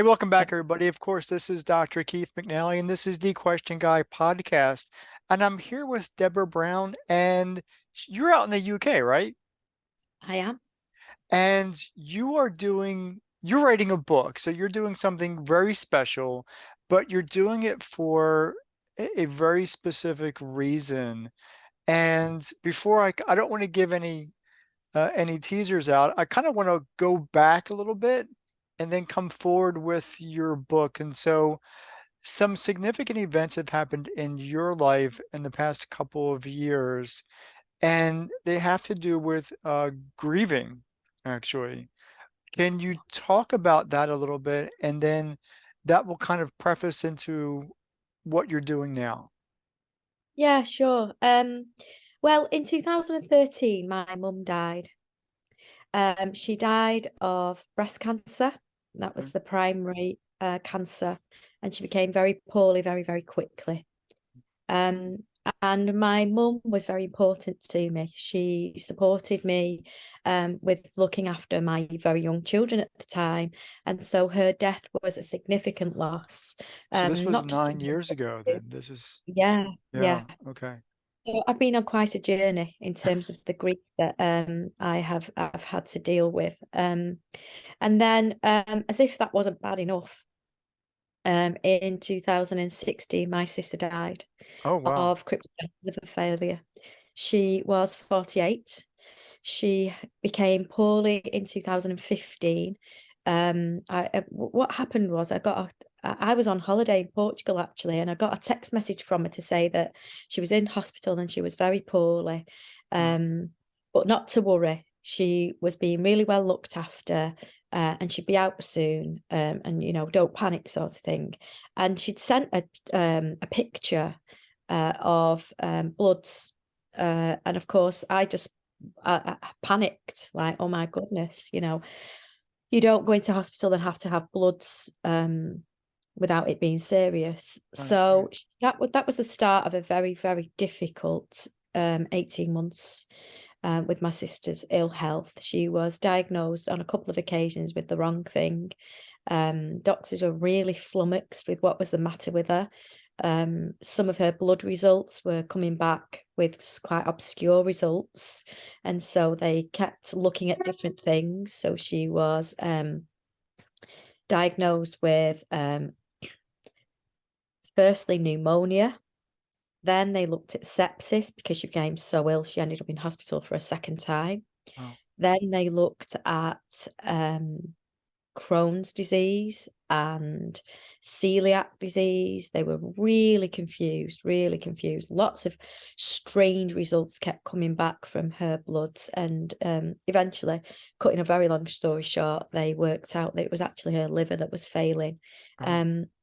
Hey, welcome back, everybody. Of course, this is Dr. Keith McNally, and this is the Question Guy podcast. And I'm here with Deborah Brown, and you're out in the UK, right? I am. And you're writing a book. So you're doing something very special, but you're doing it for a very specific reason. And I don't want to give any teasers out. I kind of want to go back a little bit and then come forward with your book. And so some significant events have happened in your life in the past couple of years, and they have to do with grieving, actually. Can you talk about that a little bit? And then that will kind of preface into what you're doing now. Yeah, sure. Well, in 2013, my mum died. She died of breast cancer. That was Mhm. the primary cancer, and she became very poorly very, very quickly. Um, and my mum was very important to me. She supported me with looking after my very young children at the time. And so her death was a significant loss, So this was not just to 9 years ago me. then. This is, Yeah, yeah. yeah, okay. So I've been on quite a journey in terms of the grief that I've had to deal with. And then as if that wasn't bad enough, in 2016 my sister died Oh, wow. of cryptogenic liver failure. She was 48. She became poorly in 2015. What happened was I was on holiday in Portugal actually, and I got a text message from her to say that she was in hospital and she was very poorly, Mm. but not to worry. She was being really well looked after, and she'd be out soon, and don't panic, sort of thing. And she'd sent a picture of bloods, and of course I panicked, like, oh my goodness, you don't go into hospital and have to have bloods without it being serious. Right, right. So that was the start of a very, very difficult 18 months with my sister's ill health. She was diagnosed on a couple of occasions with the wrong thing. Doctors were really flummoxed with what was the matter with her. Some of her blood results were coming back with quite obscure results, and so they kept looking at different things. So she was diagnosed with firstly pneumonia. Then they looked at sepsis because she became so ill she ended up in hospital for a second time. Wow. Then they looked at Crohn's disease and celiac disease. They were really confused, really confused. Lots of strange results kept coming back from her bloods. And eventually, cutting a very long story short, they worked out that it was actually her liver that was failing. Oh,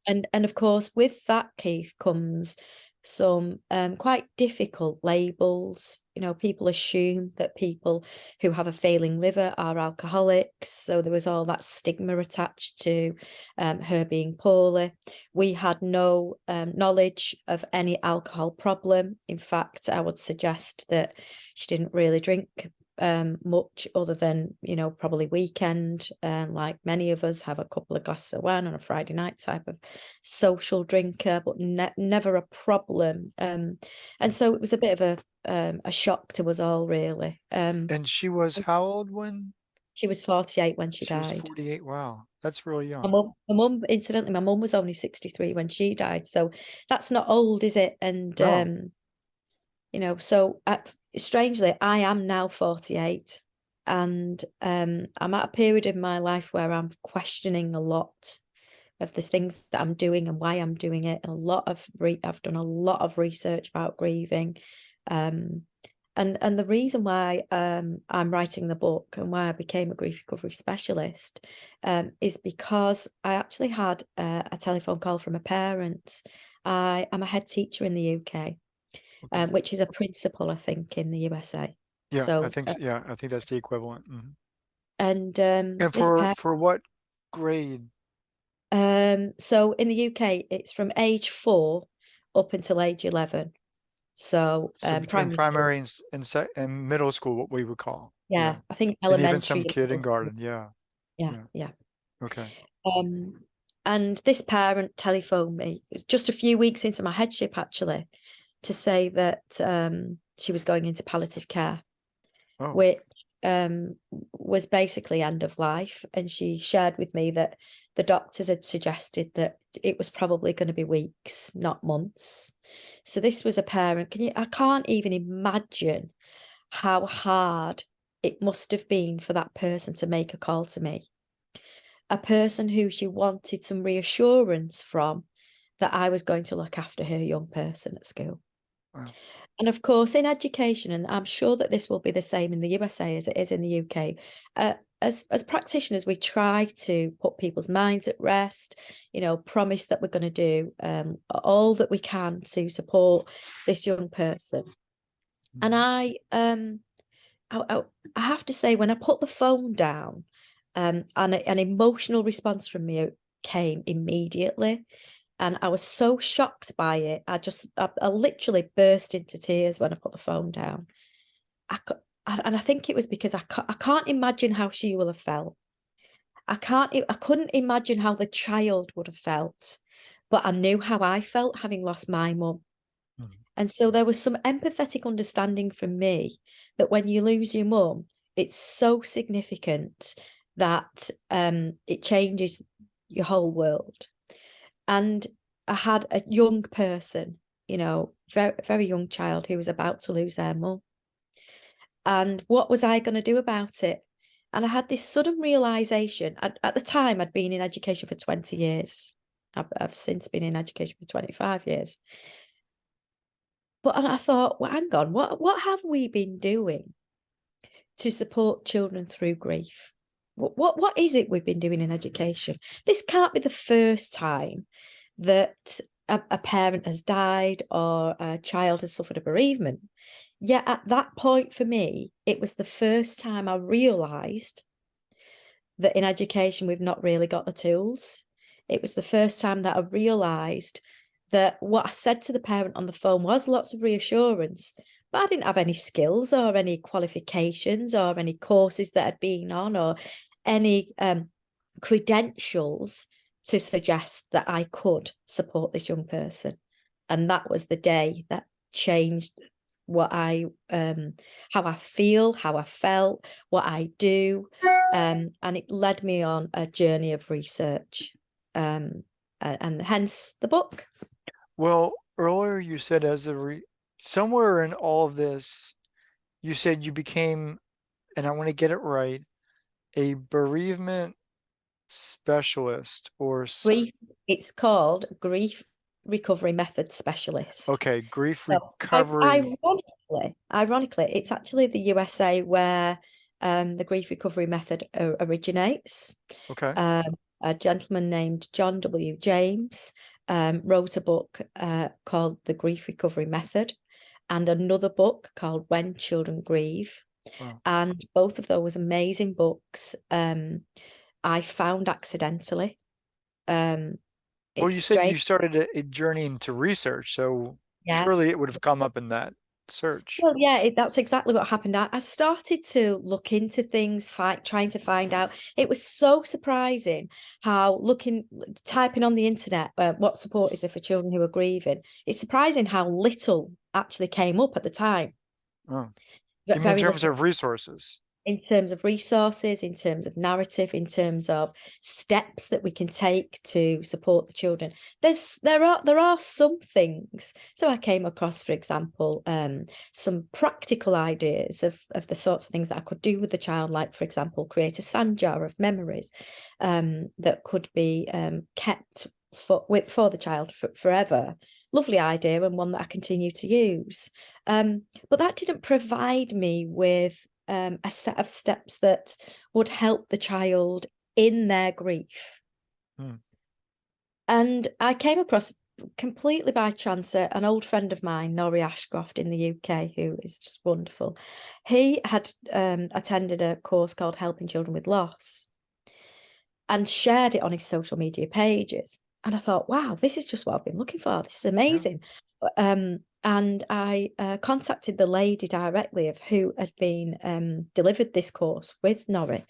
And of course, with that, Keith, comes some quite difficult labels. People assume that people who have a failing liver are alcoholics. So there was all that stigma attached to her being poorly. We had no knowledge of any alcohol problem. In fact, I would suggest that she didn't really drink much other than probably weekend, like many of us have a couple of glasses of wine on a Friday night type of social drinker, but never a problem. And so it was a bit of a shock to us all, really. and she was how old when She was 48 when she she was died. 48? Wow, that's really My young. mum, my mum, incidentally, my mum was only 63 when she died, so that's not old, is it? And No. so strangely, I am now 48, and I'm at a period in my life where I'm questioning a lot of the things that I'm doing and why I'm doing it, and I've done a lot of research about grieving, um, and the reason why I'm writing the book and why I became a grief recovery specialist is because I actually had a telephone call from a parent. I'm a head teacher in the UK, Okay. which is a principal, I think, in the USA. Yeah, I So, think yeah, I think that's the equivalent. Mhm. and And this parent, for what grade? so in the UK, it's from age 4 up until age 11. So, So between primary school. primary and middle school, what we would call. Yeah. Yeah, I think And even some elementary and middle school. kindergarten. Yeah. Yeah, Yeah. yeah. Okay. Um, And this parent telephoned me just a few weeks into my headship, actually, to say that she was going into palliative care, Oh, which was basically end of life. And she shared with me that the doctors had suggested that it was probably going to be weeks, not months. So this was a parent. I can't even imagine how hard it must have been for that person to make a call to me. A person who she wanted some reassurance from that I was going to look after her young person at school. wow. And of course, in education, and I'm sure that this will be the same in the USA as it is in the UK, as practitioners, we try to put people's minds at rest, promise that we're going to do all that we can to support this young person. And I have to say, when I put the phone down, and an emotional response from me came immediately. And I was so shocked by it. I literally burst into tears when I put the phone down. And I think it was because I can't imagine how she will have felt. I couldn't imagine how the child would have felt, but I knew how I felt having lost my mum. Mhm. And so there was some empathetic understanding from me that when you lose your mum, it's so significant that it changes your whole world. And I had a young person, very, very young child who was about to lose their mum. And what was I going to do about it? And I had this sudden realization. At the time, I'd been in education for 20 years. I've since been in education for 25 years. But and I thought, well, hang on, what have we been doing to support children through grief? What is it we've been doing in education? This can't be the first time that a parent has died or a child has suffered a bereavement. Yet at that point for me, it was the first time I realised that in education we've not really got the tools. It was the first time that I realised that what I said to the parent on the phone was lots of reassurance, but I didn't have any skills or any qualifications or any courses that I'd been on or any credentials to suggest that I could support this young person. And that was the day that changed what how I feel, how I felt, what I do. And it led me on a journey of research. And hence the book. Well, earlier you said somewhere in all of this, you said you became, and I want to get it right, a bereavement specialist Grief, it's called Grief Recovery Method Specialist. okay, grief So recovery. ironically, it's actually the USA where the grief recovery method originates. Okay. A gentleman named John W. James wrote a book called The Grief Recovery Method and another book called When Children Grieve. Wow. And both of those amazing books I found accidentally. Well, It's you said you strange. started a journey into research, so Yeah. surely it would have come up in that search. Well, yeah, that's exactly what happened. I started to look into things, trying to find out. It was so surprising how typing on the internet, what support is there for children who are grieving? It's surprising how little actually came up at the time. Oh, you But mean in very terms little of resources? in terms of resources, in terms of narrative, in terms of steps that we can take to support the children. There are some things. So I came across, for example, some practical ideas of the sorts of things that I could do with the child, like, for example, create a sand jar of memories that could be kept for the child forever. Lovely idea, and one that I continue to use. But that didn't provide me with a set of steps that would help the child in their grief. Hmm. And I came across completely by chance an old friend of mine, Norrie Ashcroft in the UK, who is just wonderful. He had attended a course called Helping Children with Loss and shared it on his social media pages. And I thought, wow, this is just what I've been looking for. This is Yeah. amazing. And I contacted the lady directly of who had been delivered this course with Norrie.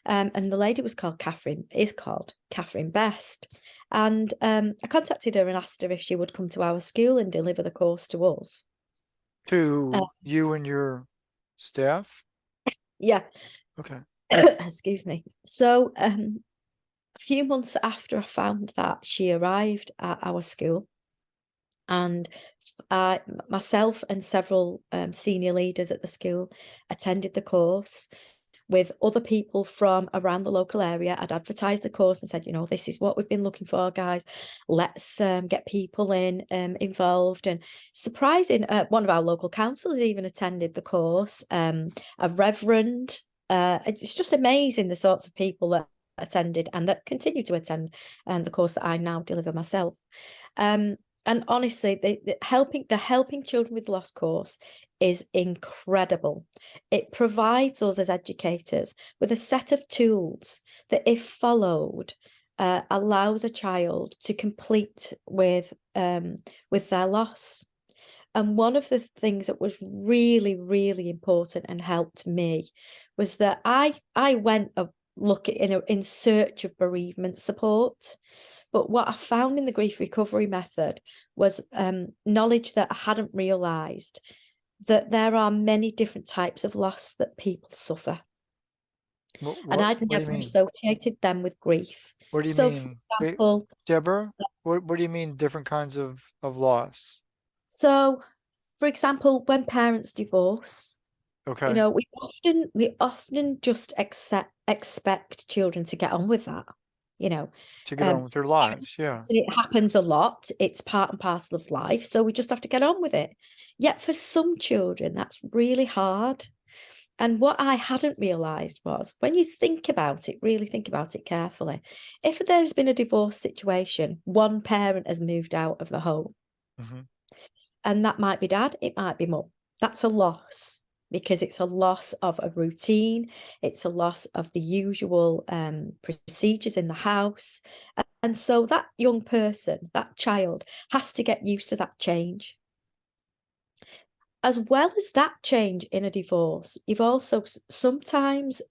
And the lady is called Catherine Best. And I contacted her and asked her if she would come to our school and deliver the course to us. To you and your staff? Yeah. Okay. Excuse me. So a few months after I found that, she arrived at our school, and myself and several senior leaders at the school attended the course with other people from around the local area. I'd advertised the course and said, this is what we've been looking for, guys. Let's get people involved. And surprising, one of our local councillors even attended the course, a reverend. It's just amazing the sorts of people that attended and that continue to attend the course that I now deliver myself. And honestly, the helping children with loss course is incredible. It provides us as educators with a set of tools that, if followed, allows a child to complete with their loss. And one of the things that was really, really important and helped me was that I went in search of bereavement support. But what I found in the grief recovery method was knowledge that I hadn't realised, that there are many different types of loss that people suffer. And I'd What do you never mean? associated them with grief. What do you So, for mean? Wait, example, Deborah, what do you mean different kinds of loss? so for example, when parents divorce, Okay. we often just expect children to get on with that. To get Um, on with their lives. Yeah. it happens a lot. It's part and parcel of life. So we just have to get on with it. Yet for some children, that's really hard. And what I hadn't realised was, when you think about it, really think about it carefully, if there's been a divorce situation, one parent has moved out of the home, Mm-hmm. and that might be dad, it might be mum. That's a loss, because it's a loss of a routine. It's a loss of the usual procedures in the house. And so that young person, that child, has to get used to that change. As well as that change in a divorce, you've also sometimes,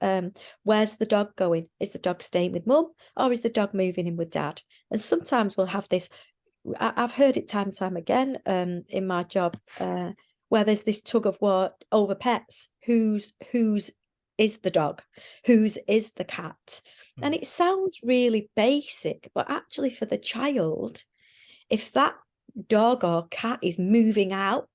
where's the dog going? Is the dog staying with mum, or is the dog moving in with dad? And sometimes we'll have this, I've heard it time and time again in my job, where there's this tug of war over pets. Whose is the dog? Whose is the cat? Mm-hmm. And it sounds really basic, but actually for the child, if that dog or cat is moving out,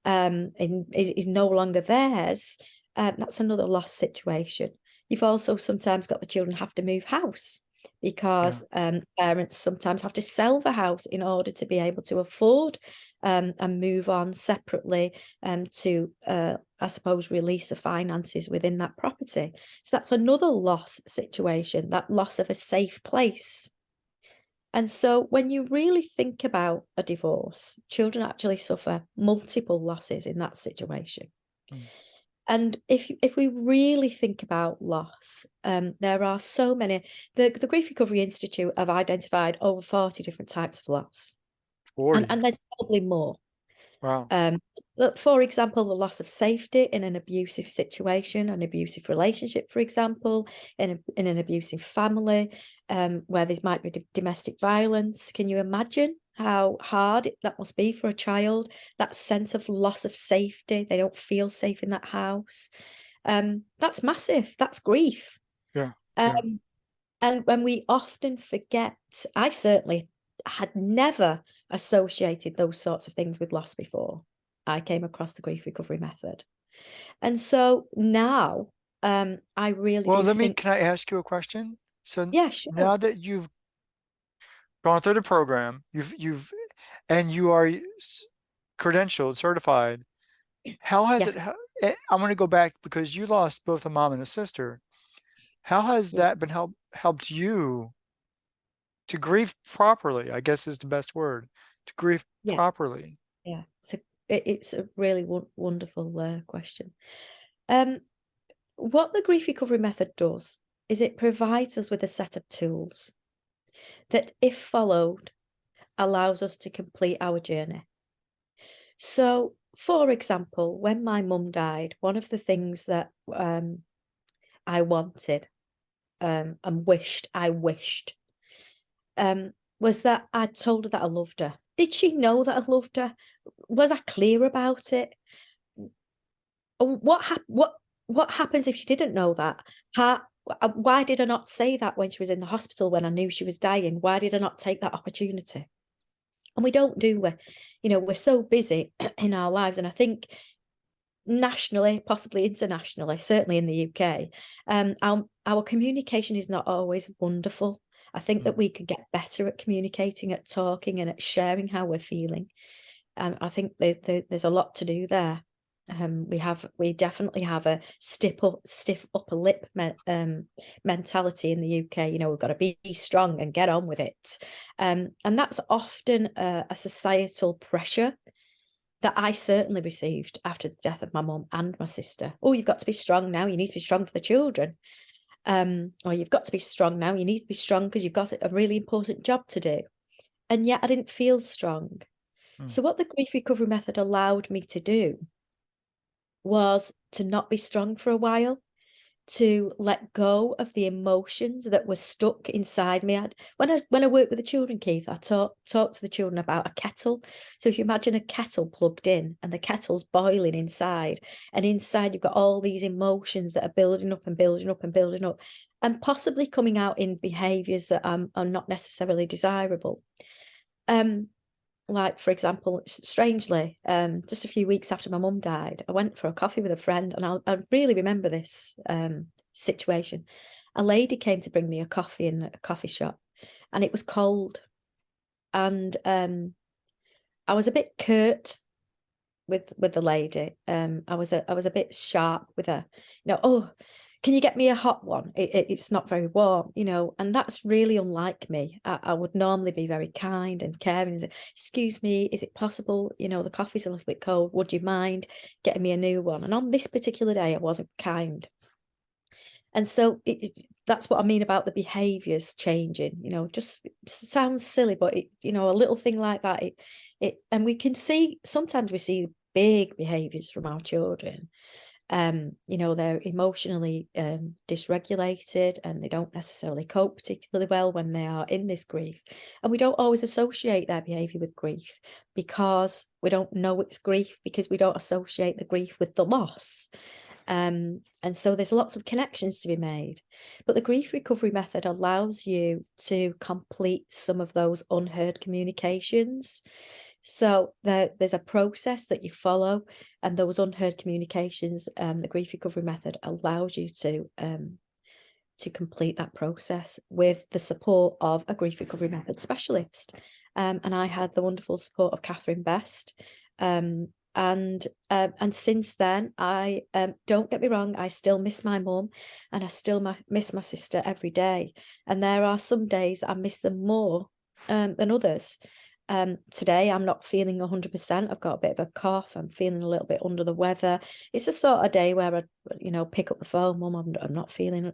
and is no longer theirs, that's another loss situation. You've also sometimes got the children have to move house, because parents sometimes have to sell the house in order to be able to afford and move on separately, to I suppose release the finances within that property. So that's another loss situation, that loss of a safe place. And so when you really think about a divorce, children actually suffer multiple losses in that situation. Mm. And if we really think about loss, there are so many. The Grief Recovery Institute have identified over 40 different types of loss. 40. And there's probably more. Wow. For example, the loss of safety in an abusive situation, an abusive relationship, for example, in an abusive family, where there might be domestic violence. Can you imagine how hard that must be for a child? That sense of loss of safety. They don't feel safe in that house. That's massive. That's grief. Yeah. And when we often forget, I certainly had never associated those sorts of things with loss before I came across the grief recovery method. And so now, I really Well, do think, can I ask you a question? So yeah, sure. now that you've gone through the program, and you are credentialed, certified, how has Yes. I'm going to go back because you lost both a mom and a sister. How has Yeah. that been helped you to grieve properly, I guess is the best word, to grieve Yeah. properly? Yeah. So it's a really wonderful question. What the grief recovery method does is it provides us with a set of tools that, if followed, allows us to complete our journey. So, for example, when my mum died, one of the things that I wanted and wished was that I'd told her that I loved her. Did she know that I loved her? Was I clear about it? What happens if she didn't know that? Why did I not say that when she was in the hospital when I knew she was dying? Why did I not take that opportunity? And we don't do we're so busy in our lives, and I think nationally, possibly internationally, certainly in the UK, our communication is not always wonderful. I think that we could get better at communicating, at talking, and at sharing how we're feeling. I think there's a lot to do there. We definitely have a stiff upper lip mentality in the UK. We've got to be strong and get on with it, and that's often a societal pressure that I certainly received after the death of my mum and my sister. Oh, you've got to be strong now. You need to be strong for the children. Or you've got to be strong now. You need to be strong because you've got a really important job to do. And yet I didn't feel strong. Mm. So what the grief recovery method allowed me to do was to not be strong for a while, to let go of the emotions that were stuck inside me. When I work with the children, Keith, I talk to the children about a kettle. So if you imagine a kettle plugged in and the kettle's boiling inside, and inside you've got all these emotions that are building up and building up and building up, and possibly coming out in behaviors that are not necessarily desirable. Like, for example, strangely, just a few weeks after my mum died, I went for a coffee with a friend, and I really remember this situation. A lady came to bring me a coffee in a coffee shop, and it was cold. And I was a bit curt with the lady. I was a bit sharp with her. Oh, can you get me a hot one? It's not very warm, and that's really unlike me. I would normally be very kind and caring and say, excuse me, is it possible, the coffee's a little bit cold, would you mind getting me a new one? And on this particular day, I wasn't kind. And so that's what I mean about the behaviors changing. Just sounds silly, but a little thing like that, and we can see, sometimes we see big behaviors from our children. They're emotionally dysregulated, and they don't necessarily cope particularly well when they are in this grief. And we don't always associate their behavior with grief, because we don't know it's grief, because we don't associate the grief with the loss. And so there's lots of connections to be made. But the grief recovery method allows you to complete some of those unheard communications. So there's a process that you follow, and those unheard communications, the grief recovery method allows you to complete that process with the support of a grief recovery method specialist. And I had the wonderful support of Catherine Best. And since then, I don't get me wrong, I still miss my mum, and I still miss my sister every day. And there are some days I miss them more than others. Today I'm not feeling 100%. I've got a bit of a cough. I'm feeling a little bit under the weather. It's a sort of day where I, pick up the phone, Mum, I'm not feeling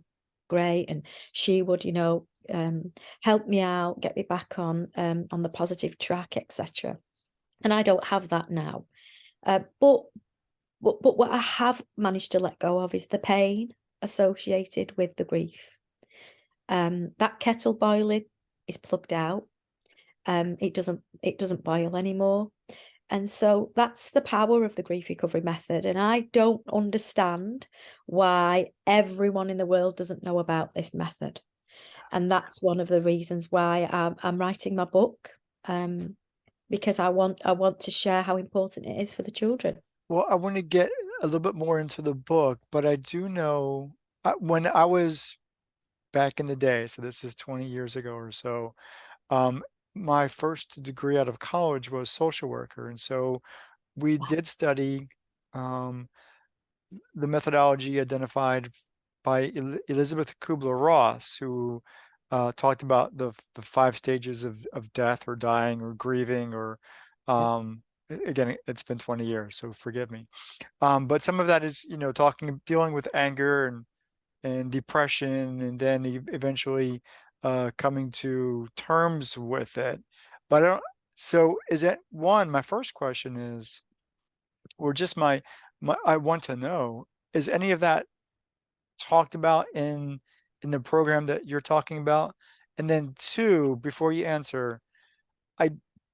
great, and she would, help me out, get me back on the positive track, etc. And I don't have that now. But what I have managed to let go of is the pain associated with the grief. That kettle boiling is plugged out. It doesn't boil anymore. And so that's the power of the grief recovery method. And I don't understand why everyone in the world doesn't know about this method. And that's one of the reasons why I'm writing my book, because I want to share how important it is for the children. Well, I want to get a little bit more into the book, but I do know when I was back in the day, so this is 20 years ago or so, um, my first degree out of college was social worker. And so we did study um, the methodology identified by Elizabeth Kubler-Ross, who talked about the 5 stages of death or dying or grieving or Yeah. again, it's been 20 years, so forgive me. But some of that is, dealing with anger and depression, and then eventually coming to terms with it. But I don't, so is that one, my first question is, or just I want to know, is any of that talked about in the program that you're talking about? And then two, before you answer, I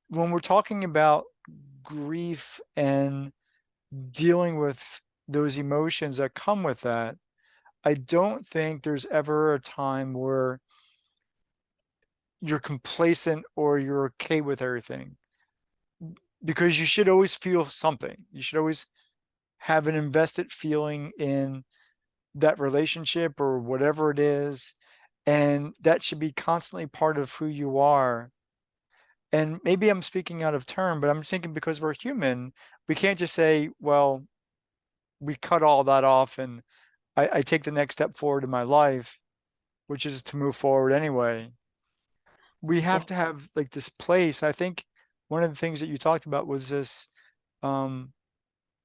when we're talking about grief and dealing with those emotions that come with that, I don't think there's ever a time where you're complacent or you're okay with everything, because you should always feel something. You should always have an invested feeling in that relationship or whatever it is. And that should be constantly part of who you are. And maybe I'm speaking out of turn, but I'm thinking because we're human, we can't just say, well, we cut all that off and I take the next step forward in my life, which is to move forward anyway. We have Yeah. to have like this place. I think one of the things that you talked about was this um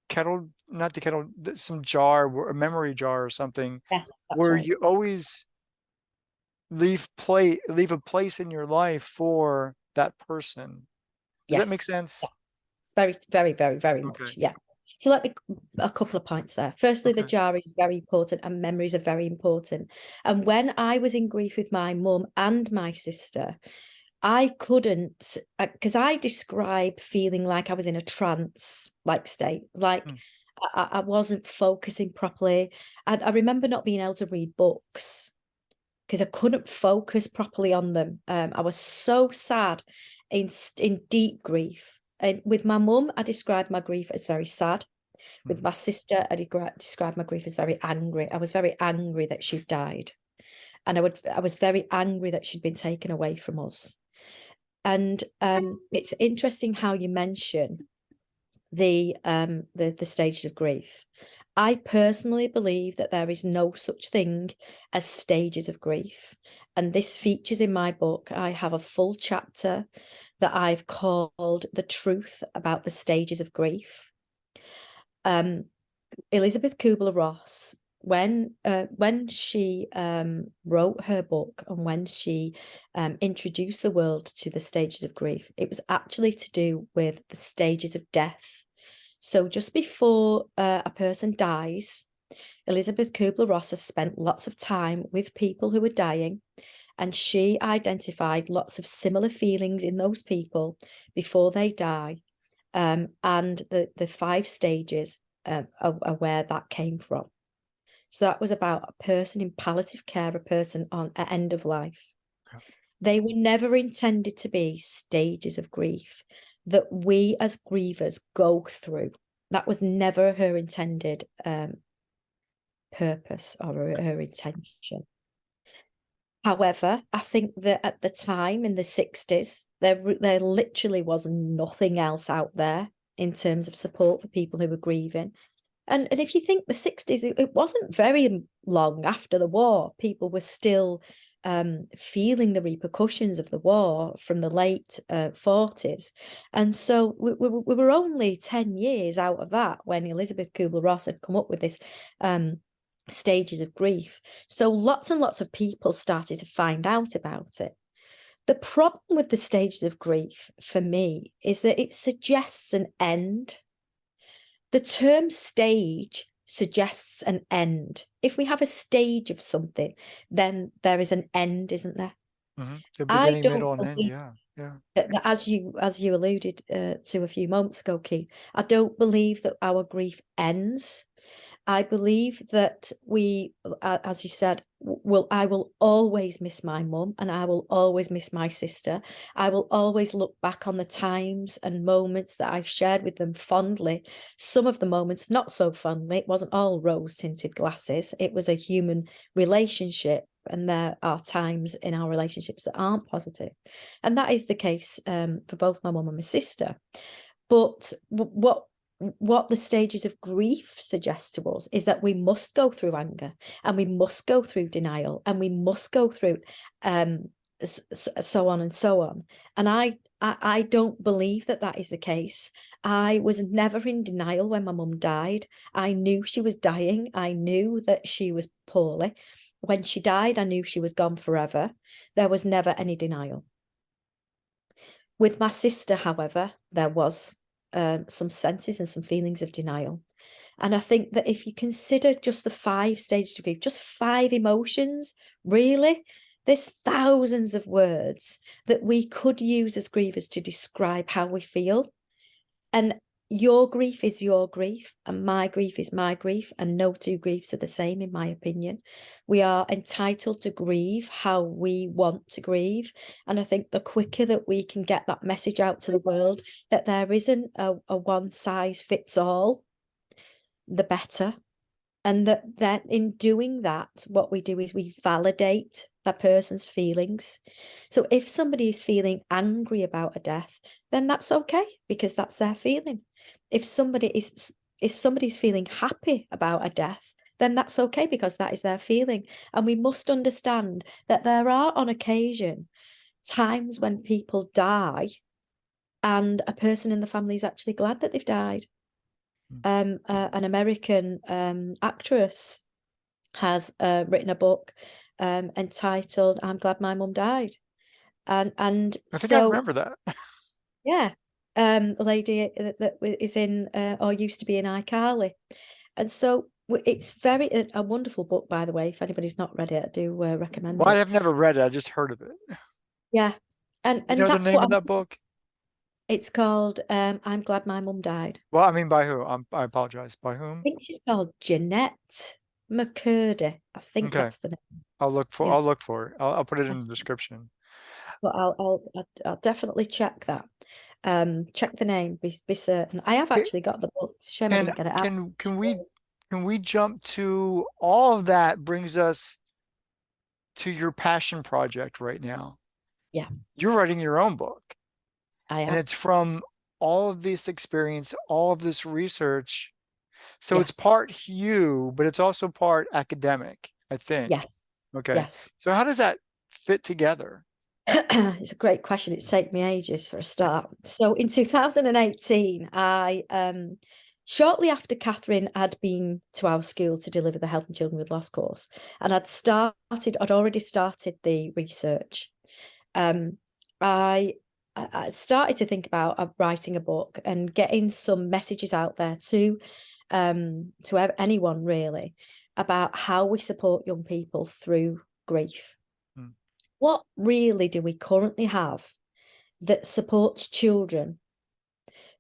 kettle, not the kettle, some jar, a memory jar or something, Yes, that's where right. you always leave a place in your life for that person. Does that make Yes. sense? It's very, very, very, very Okay. much. Yeah. So let me a couple of points there. Firstly, the Okay. jar is very important and memories are very important. And when I was in grief with my mum and my sister, I couldn't, because I describe feeling like I was in a trance like state, like Hmm. I wasn't focusing properly. I remember not being able to read books because I couldn't focus properly on them. I was so sad in deep grief. And with my mum, I described my grief as very sad. With Hmm. my sister, I described my grief as very angry. I was very angry that she'd died, and I was very angry that she'd been taken away from us. And it's interesting how you mention the stages of grief. I personally believe that there is no such thing as stages of grief. And this features in my book. I have a full chapter that I've called The Truth About the Stages of Grief. Elizabeth Kubler-Ross, when she wrote her book and when she introduced the world to the stages of grief, it was actually to do with the stages of death. So just before a person dies, Elizabeth Kubler-Ross has spent lots of time with people who are dying, and she identified lots of similar feelings in those people before they die. And the five stages are where that came from. So that was about a person in palliative care, a person on at end of life. Okay. They were never intended to be stages of grief that we as grievers go through. That was never her intended purpose or her intention. However, I think that at the time in the 60s, there literally was nothing else out there in terms of support for people who were grieving. And if you think the 60s, it wasn't very long after the war. People were still feeling the repercussions of the war from the late 40s. And so we were only 10 years out of that when Elizabeth Kubler-Ross had come up with this stages of grief. So lots and lots of people started to find out about it. The problem with the stages of grief for me is that it suggests an end. The term stage suggests an end. If we have a stage of something, then there is an end, isn't there? Hmm. The I beginning, don't middle, and end. believe Yeah. Yeah. that as you alluded to a few moments ago, Keith, I don't believe that our grief ends. I believe that we, as you said, I will always miss my mum and I will always miss my sister. I will always look back on the times and moments that I shared with them fondly. Some of the moments not so fondly. It wasn't all rose-tinted glasses. It was a human relationship. And there are times in our relationships that aren't positive. And that is the case for both my mum and my sister. But what the stages of grief suggest to us is that we must go through anger and we must go through denial and we must go through so on and so on. And I don't believe that that is the case. I was never in denial when my mum died. I knew she was dying. I knew that she was poorly. When she died, I knew she was gone forever. There was never any denial. With my sister, however, there was. some senses and some feelings of denial. And I think that if you consider just the 5 stages of grief, just 5 emotions, really, there's thousands of words that we could use as grievers to describe how we feel. And your grief is your grief, and my grief is my grief, and no 2 griefs are the same, in my opinion. We are entitled to grieve how we want to grieve. And I think the quicker that we can get that message out to the world that there isn't a one size fits all, the better. And that in doing that, what we do is we validate that person's feelings. So if somebody is feeling angry about a death, then that's okay, because that's their feeling. If somebody's feeling happy about a death, then that's okay, because that is their feeling. And we must understand that there are, on occasion, times when people die and a person in the family is actually glad that they've died. An American actress has written a book entitled "I'm Glad My Mum Died," and I think I so remember that. yeah, a lady that is in or used to be in iCarly, and so it's very a wonderful book, by the way. If anybody's not read it, I do recommend Well, I it. have never read it. I just heard of it. Yeah, and You know the that's name what of that book? it's called. I'm Glad My Mum Died. Well, I mean, by who? I apologize. By I whom? think she's called Jeanette McCurdy. I think Okay. that's the name. Yeah. I'll look for it. I'll put it in the description. But I'll definitely check that. Check the name, be certain. I have Okay, actually got the book. Shame I didn't get it out. can we jump to all of that brings us to your passion project right now? Yeah, You're writing your own book, I and am. it's from all of this experience, all of this research. So Yeah. it's part you, but it's also part academic, I think. Yes. Okay. Yes. So how does that fit together? It's a great question. It's taken me ages for a start. So in 2018, I shortly after Catherine had been to our school to deliver the Helping Children with Loss course, and I'd already started the research. Um, I I started to think about writing a book and getting some messages out there to anyone really about how we support young people through grief. Hmm. What really do we currently have that supports children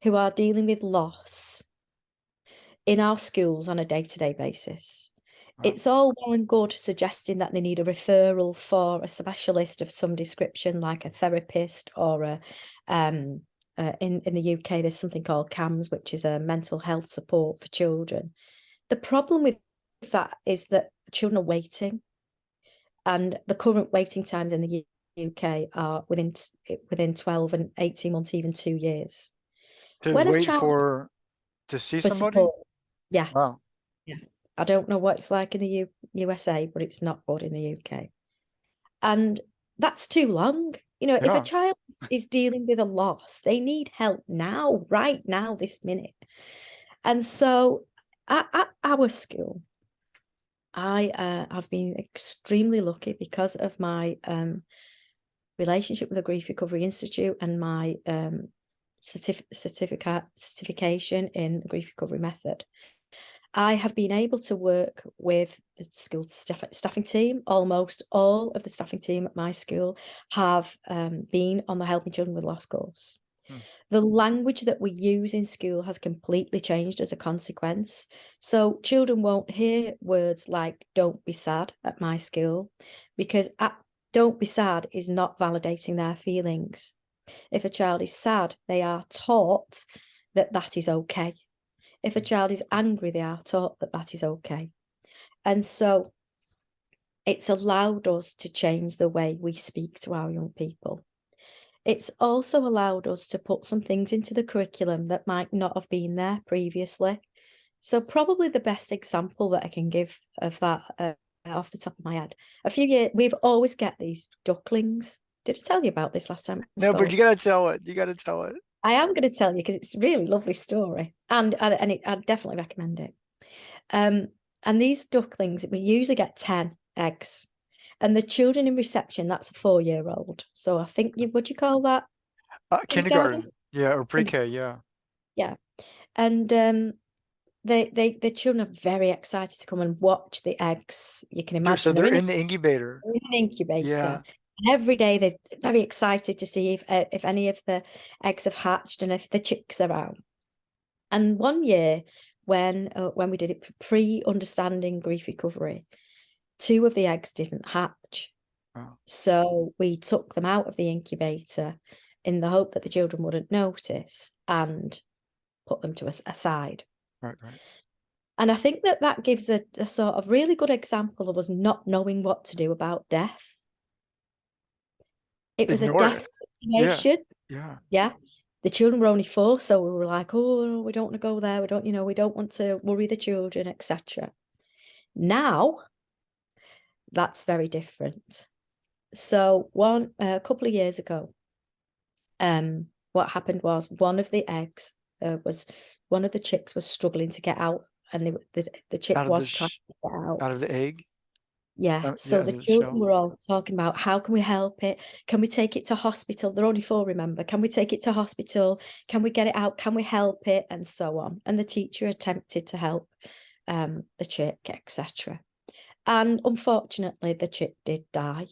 who are dealing with loss in our schools on a day-to-day basis? Wow. It's all well and good suggesting that they need a referral for a specialist of some description, like a therapist or in the UK, there's something called CAMS, which is a mental health support for children. The problem with that is that children are waiting, and the current waiting times in the UK are within 12 and 18 months, even 2 years. To When a wait child to see for somebody? support, yeah, Wow. yeah. I don't know what it's like in the USA, but it's not good in the UK. And that's too long. If a Yeah. child is dealing with a loss, they need help now, right now, this minute. And so at our school, I have been extremely lucky because of my relationship with the Grief Recovery Institute and my certification in the grief recovery method. I have been able to work with the school staffing team. Almost all of the staffing team at my school have been on the Helping Children with Loss course. Hmm. The language that we use in school has completely changed as a consequence. So children won't hear words like "don't be sad" at my school, because "don't be sad" is not validating their feelings. If a child is sad, they are taught that that is okay. If a child is angry, they are taught that that is okay. And so it's allowed us to change the way we speak to our young people. It's also allowed us to put some things into the curriculum that might not have been there previously. So probably the best example that I can give of that off the top of my head, a few years, we've always get these ducklings. Did I tell you about this last time I No, but spoke? you gotta tell it. You gotta tell it. I am going to tell you because it's a really lovely story, and I'd definitely recommend it. And these ducklings, we usually get 10 eggs, and the children in reception, that's a 4-year-old. So I think would you call that kindergarten? Kindergarten. Yeah, or pre-K, yeah. Yeah. And the children are very excited to come and watch the eggs. You can So imagine they're in the incubator. an incubator. Yeah. And every day they're very excited to see if any of the eggs have hatched and if the chicks are out. And one year when we did it pre-understanding grief recovery, 2 of the eggs didn't hatch. Oh, So we took them out of the incubator in the hope that the children wouldn't notice and put them to a side. right, right. And I think that gives a sort of really good example of us not knowing what to do about death. It was a Ignore death it. Yeah. situation. Yeah. Yeah. The children were only 4, so we were like, oh, we don't want to go there. We don't, we don't want to worry the children, etc. Now, that's very different. So a couple of years ago, what happened was one of the eggs one of the chicks was struggling to get out, and the chick Out of was trying to get out. out of the egg. Yeah, so Yeah, the the children shell. were all talking about how can we help it? Can we take it to hospital? They're only 4, remember? Can we take it to hospital? Can we get it out? Can we help it? And so on. And the teacher attempted to help the chick, etc. And unfortunately, the chick did die.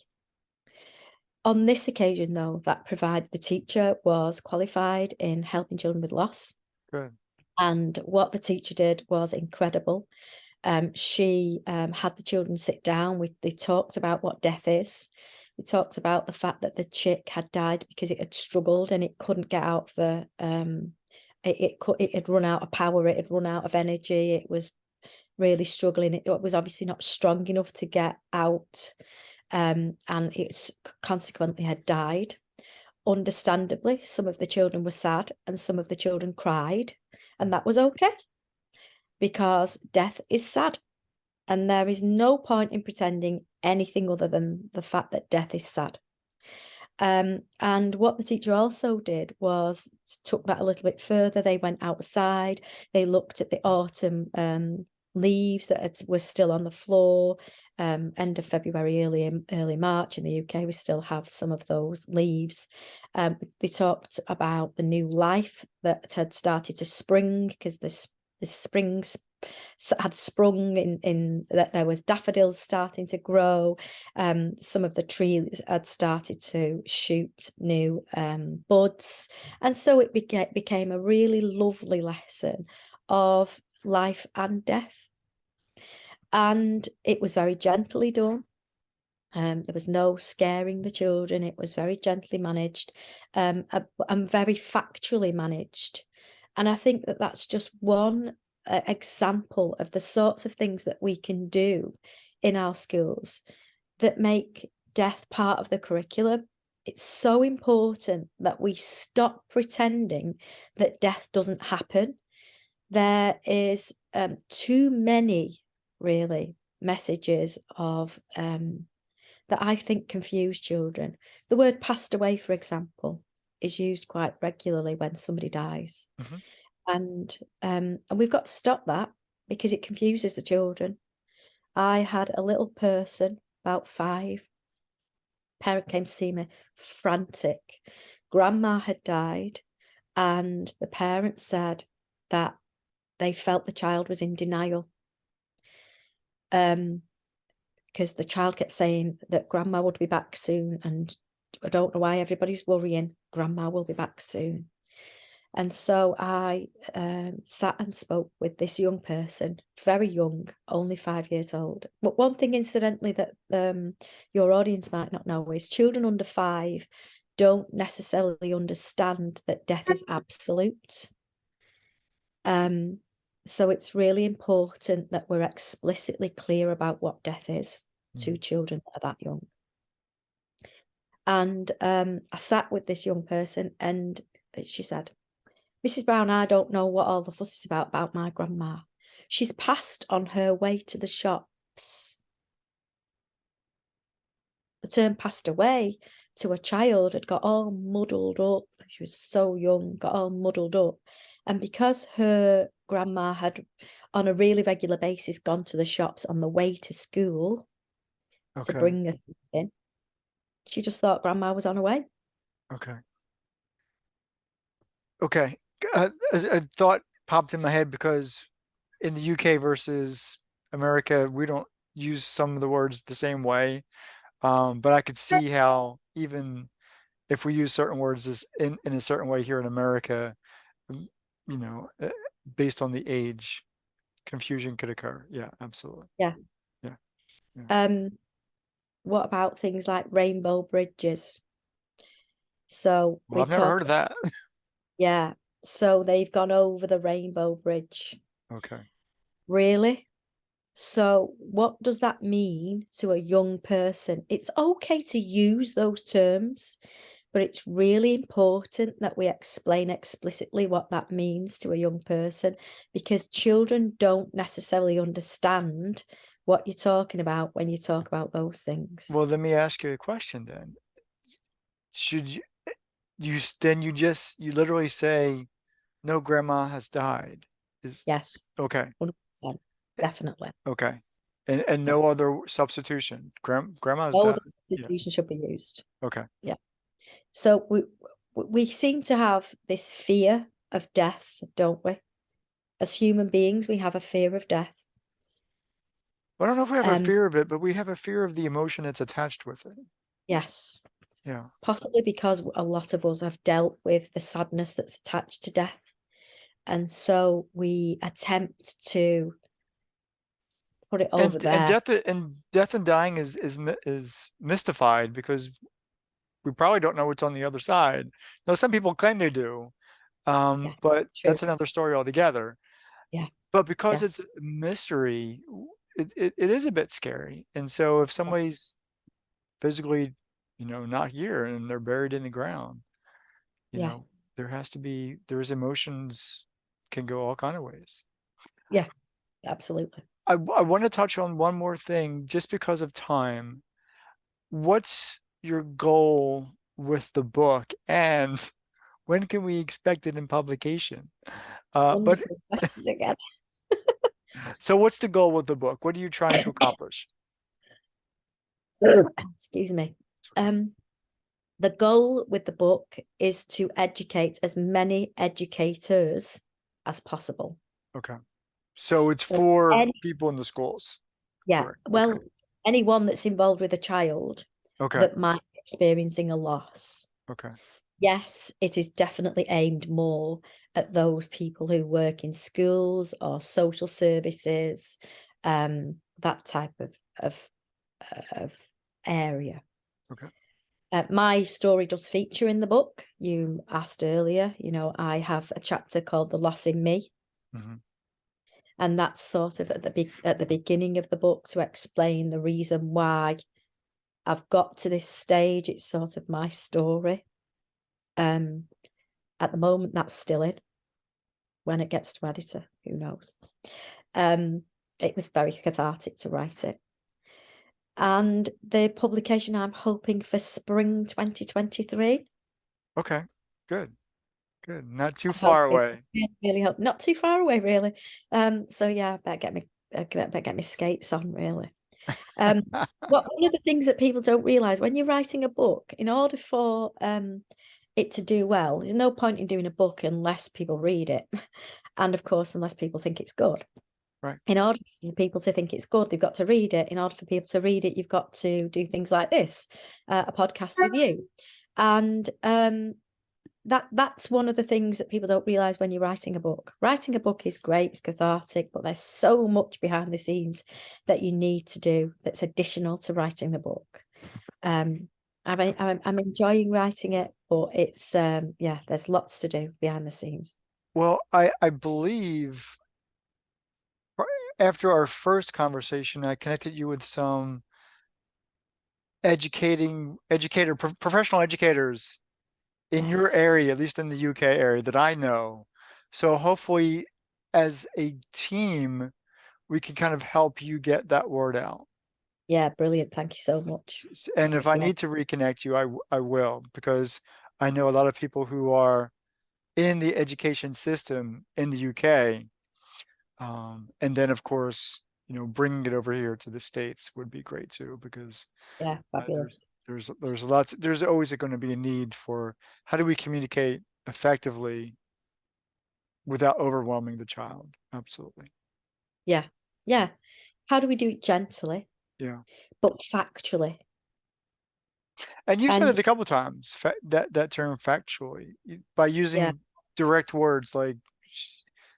On this occasion, though, the teacher was qualified in helping children with loss. Good. And what the teacher did was incredible. She had the children sit down. They talked about what death is. We talked about the fact that the chick had died because it had struggled and it couldn't get out it had run out of power, it had run out of energy, it was really struggling. It was obviously not strong enough to get out, and it consequently had died. Understandably, some of the children were sad and some of the children cried, and that was okay, because death is sad. And there is no point in pretending anything other than the fact that death is sad. And what the teacher also did was took that a little bit further. They went outside, they looked at the autumn leaves that were still on the floor. End of February, early March in the UK, we still have some of those leaves. They talked about the new life that had started to spring, because this spring had sprung in that there was daffodils starting to grow. Some of the trees had started to shoot new buds, and so it became a really lovely lesson of life and death. And it was very gently done. There was no scaring the children. It was very gently managed, and very factually managed. And I think that that's just one example of the sorts of things that we can do in our schools that make death part of the curriculum. It's so important that we stop pretending that death doesn't happen. There is too many, really, messages of that I think confuse children. The word passed away, for example, is used quite regularly when somebody dies. Mm-hmm. And we've got to stop that, because it confuses the children. I had a little person, about 5. Parent came to see me, frantic. Grandma had died, and the parent said that they felt the child was in denial. Because the child kept saying that grandma would be back soon, and I don't know why everybody's worrying. Grandma will be back soon. And so I sat and spoke with this young person, very young, only 5 years old. But one thing, incidentally, that your audience might not know is children under 5 don't necessarily understand that death is absolute. So it's really important that we're explicitly clear about what death is to children that are that young. And I sat with this young person, and she said, Mrs. Brown, I don't know what all the fuss is about my grandma. She's passed on her way to the shops. The term passed away to a child had got all muddled up. She was so young, got all muddled up. And because her grandma had, on a really regular basis, gone to the shops on the way to school to bring her something, she just thought grandma was on her way. Okay. Okay. a thought popped in my head because in the UK versus America, we don't use some of the words the same way. But I could see how even if we use certain words in a certain way here in America, mm, you know, based on the age, confusion could occur. Yeah, absolutely. Yeah. Yeah, yeah. What about things like rainbow bridges? So Well, we I've never talk, heard of that. yeah. So they've gone over the rainbow bridge. Okay. Really? So what does that mean to a young person? It's okay to use those terms, but it's really important that we explain explicitly what that means to a young person, because children don't necessarily understand what you're talking about when you talk about those things. Well, let me ask you a question then. Should then you literally say no grandma has died. Is Yes, okay. 100%, definitely. Okay. And Yeah. no other substitution. Grandma's No dead. other Yeah. substitution should be used. Okay. Yeah. So we seem to have this fear of death, don't we? As human beings, we have a fear of death. I don't know if we have a Um, fear of it, but we have a fear of the emotion that's attached with it. yes, Yeah. possibly because a lot of us have dealt with the sadness that's attached to death. And so we attempt to put it over And there. death and dying is mystified because we probably don't know what's on the other side. Now, some people claim they do, Yeah, but true. that's another story altogether. Yeah, But because yeah, it's a mystery, it is a bit scary. And so if yeah, somebody's physically, not here and they're buried in the ground, yeah, there's emotions can go all kind of ways. yeah, absolutely. I want to touch on one more thing just because of time. What's your goal with the book and when can we expect it in publication? But Wonderful questions again. so what's the goal with the book? What are you trying to accomplish? Excuse me. Um, the goal with the book is to educate as many educators as possible. Okay. So it's So for any, people in the schools. yeah, Correct. Okay. well, anyone that's involved with a child Okay. that might be experiencing a loss. Okay. Yes, it is definitely aimed more at those people who work in schools or social services, that type of area. Okay. My story does feature in the book. You asked earlier, I have a chapter called The Loss in Me, Hmm. and that's sort of at the beginning of the book to explain the reason why I've got to this stage. It's sort of my story. Um, at the moment, that's still in. When it gets to editor, who knows? Um, it was very cathartic to write it. And the publication I'm hoping for spring 2023. Okay. Good. Good. Not too I'm far hoping, away. really hope, not too far away, really. So yeah, better get my skates on, really. Um, one of the things that people don't realize when you're writing a book, in order for it to do well, there's no point in doing a book unless people read it, and of course, unless people think it's good. Right. In order for people to think it's good, they've got to read it. In order for people to read it, you've got to do things like this, a podcast with you, and that's one of the things that people don't realize when you're writing a book. Writing a book is great, it's cathartic, but there's so much behind the scenes that you need to do that's additional to writing the book. I'm enjoying writing it, but it's yeah, there's lots to do behind the scenes. Well, I believe after our first conversation, I connected you with some professional educators in your Yes. area, at least in the UK area that I know. So hopefully, as a team, we can kind of help you get that word out. Yeah, brilliant. Thank you so much. And if I Yeah. need to reconnect you, I will, because I know a lot of people who are in the education system in the UK. And then, of course, bringing it over here to the States would be great too, because Yeah, uh, there's fabulous. there's always going to be a need for how do we communicate effectively without overwhelming the child. Absolutely. Yeah. Yeah. How do we do it gently, Yeah. but factually? And you've said And it a couple times, that term factually, by yeah, using direct words like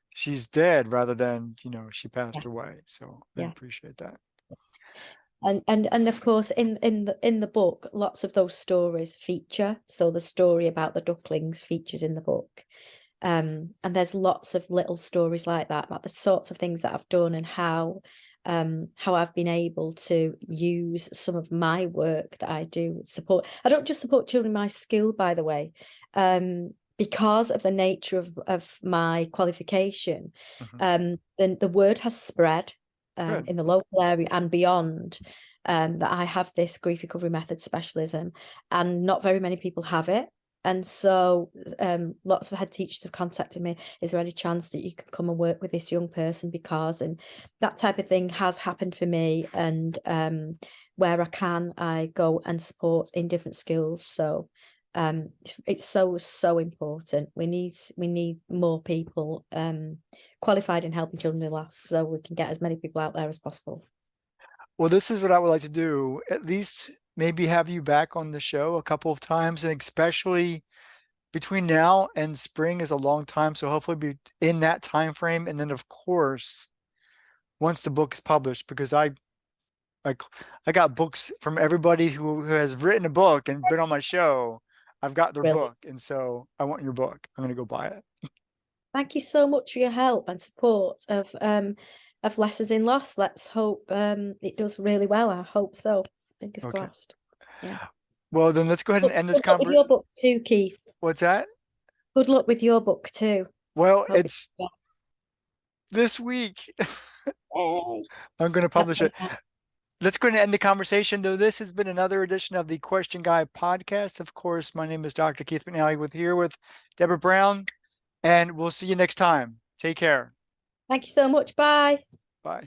she's dead rather than, she yeah, passed away. So I yeah. appreciate that. And of course in the book, lots of those stories feature. So the story about the ducklings features in the book. And there's lots of little stories like that about the sorts of things that I've done and how I've been able to use some of my work that I do support. I don't just support children in my school, by the way, because of the nature of my qualification. Hmm. Then the word has spread Good. in the local area and beyond, that I have this grief recovery method specialism, and not very many people have it. And so lots of head teachers have contacted me. Is there any chance that you could come and work with this young person? Because, and that type of thing has happened for me. And where I can, I go and support in different schools. So it's so important. We need more people qualified in helping children who lost, so we can get as many people out there as possible. Well, this is what I would like to do. At least maybe have you back on the show a couple of times, and especially between now and spring is a long time. So hopefully be in that time frame. And then of course, once the book is published, because like I got books from everybody who has written a book and been on my show. I've got their Brilliant. book. And so I want your book. I'm gonna go buy it. Thank you so much for your help and support of Lessons in Loss. Let's hope it does really well. I hope so. Fingers Okay. crossed. Yeah. Well, then let's go ahead and end this Good luck with conversation. your book too, Keith. What's that? Good luck with your book too. Well, Hope it's this week. Yay. I'm going to publish Okay. it. Let's go ahead and end the conversation, though. This has been another edition of the Question Guy podcast. Of course, my name is Dr. Keith McNally with Deborah Brown, and we'll see you next time. Take care. Thank you so much. Bye. Bye.